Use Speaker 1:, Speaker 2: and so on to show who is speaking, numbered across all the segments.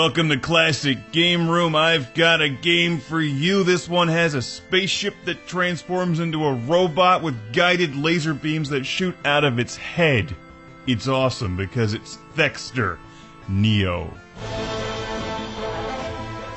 Speaker 1: Welcome to Classic Game Room. I've got a game for you. This one has a spaceship that transforms into a robot with guided laser beams that shoot out of its head. It's awesome because it's THEXDER Neo.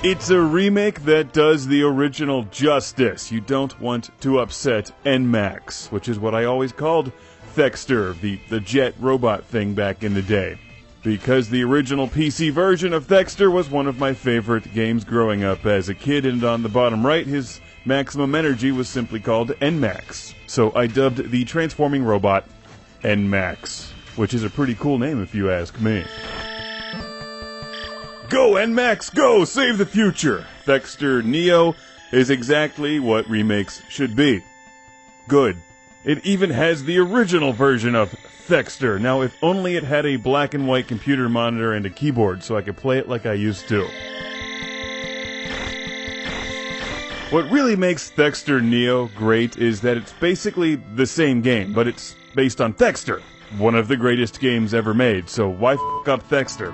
Speaker 1: It's a remake that does the original justice. You don't want to upset NMAX, which is what I always called THEXDER, the jet robot thing back in the day. Because the original PC version of THEXDER was one of my favorite games growing up as a kid, and on the bottom right, his maximum energy was simply called NMAX. So I dubbed the transforming robot NMAX, which is a pretty cool name if you ask me. Go NMAX, go! Save the future! THEXDER Neo is exactly what remakes should be. Good. It even has the original version of THEXDER. Now, if only it had a black and white computer monitor and a keyboard so I could play it like I used to. What really makes THEXDER Neo great is that it's basically the same game, but it's based on THEXDER, one of the greatest games ever made, so why f*** up THEXDER?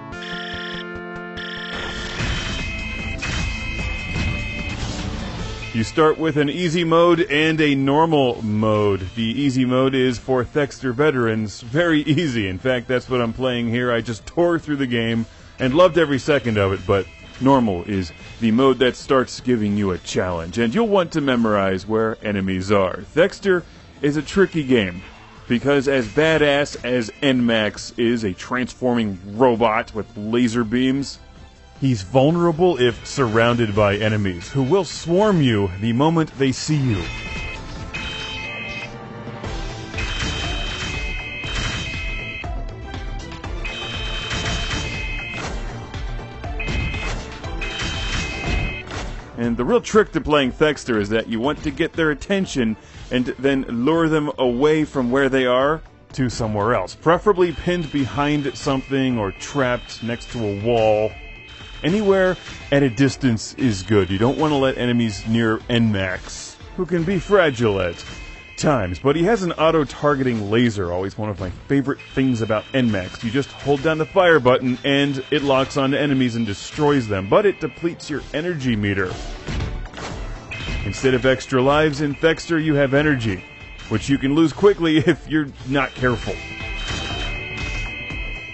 Speaker 1: You start with an easy mode and a normal mode. The easy mode is for THEXDER veterans. Very easy. In fact, that's what I'm playing here. I just tore through the game and loved every second of it, but normal is the mode that starts giving you a challenge, and you'll want to memorize where enemies are. THEXDER is a tricky game, because as badass as NMAX is, a transforming robot with laser beams, he's vulnerable if surrounded by enemies, who will swarm you the moment they see you. And the real trick to playing THEXDER is that you want to get their attention and then lure them away from where they are to somewhere else, preferably pinned behind something or trapped next to a wall. Anywhere at a distance is good. You don't want to let enemies near NMAX, who can be fragile at times. But he has an auto-targeting laser, always one of my favorite things about NMAX. You just hold down the fire button and it locks onto enemies and destroys them, but it depletes your energy meter. Instead of extra lives in THEXDER, you have energy, which you can lose quickly if you're not careful.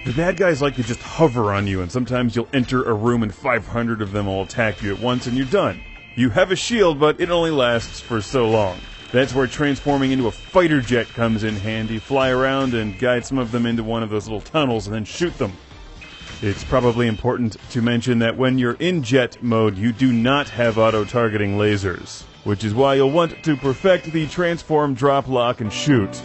Speaker 1: The bad guys like to just hover on you, and sometimes you'll enter a room and 500 of them will attack you at once and you're done. You have a shield, but it only lasts for so long. That's where transforming into a fighter jet comes in handy. Fly around and guide some of them into one of those little tunnels and then shoot them. It's probably important to mention that when you're in jet mode, you do not have auto-targeting lasers, which is why you'll want to perfect the transform, drop, lock, and shoot.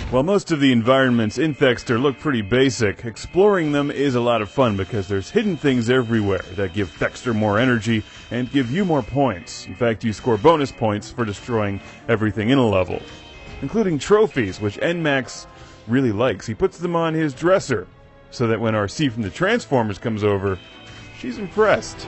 Speaker 1: While most of the environments in THEXDER look pretty basic, exploring them is a lot of fun because there's hidden things everywhere that give THEXDER more energy and give you more points. In fact, you score bonus points for destroying everything in a level, including trophies, which NMAX really likes. He puts them on his dresser so that when RC from the Transformers comes over, she's impressed.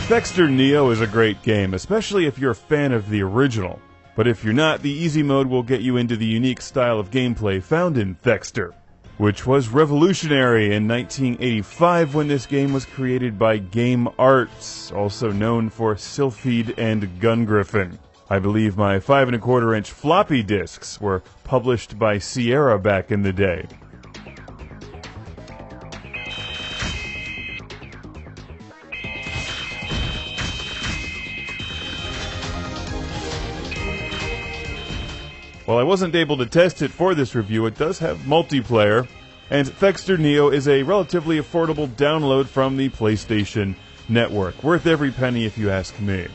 Speaker 1: THEXDER Neo is a great game, especially if you're a fan of the original. But if you're not, the easy mode will get you into the unique style of gameplay found in THEXDER, which was revolutionary in 1985 when this game was created by Game Arts, also known for Sylphid and Gun Griffin. I believe my 5 1/4-inch floppy disks were published by Sierra back in the day. While I wasn't able to test it for this review, it does have multiplayer, and THEXDER Neo is a relatively affordable download from the PlayStation Network. Worth every penny if you ask me.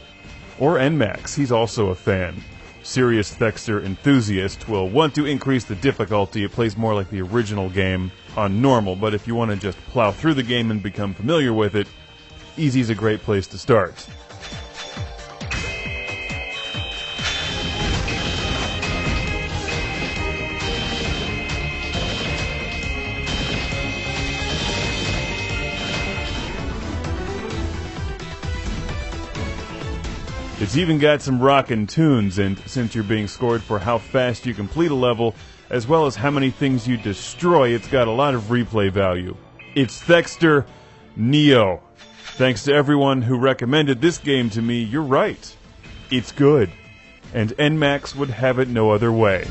Speaker 1: Or NMAX, he's also a fan. Serious THEXDER enthusiast will want to increase the difficulty. It plays more like the original game on normal, but if you want to just plow through the game and become familiar with it, easy's a great place to start. It's even got some rockin' tunes, and since you're being scored for how fast you complete a level, as well as how many things you destroy, it's got a lot of replay value. It's THEXDER Neo. Thanks to everyone who recommended this game to me. You're right. It's good. And NMAX would have it no other way.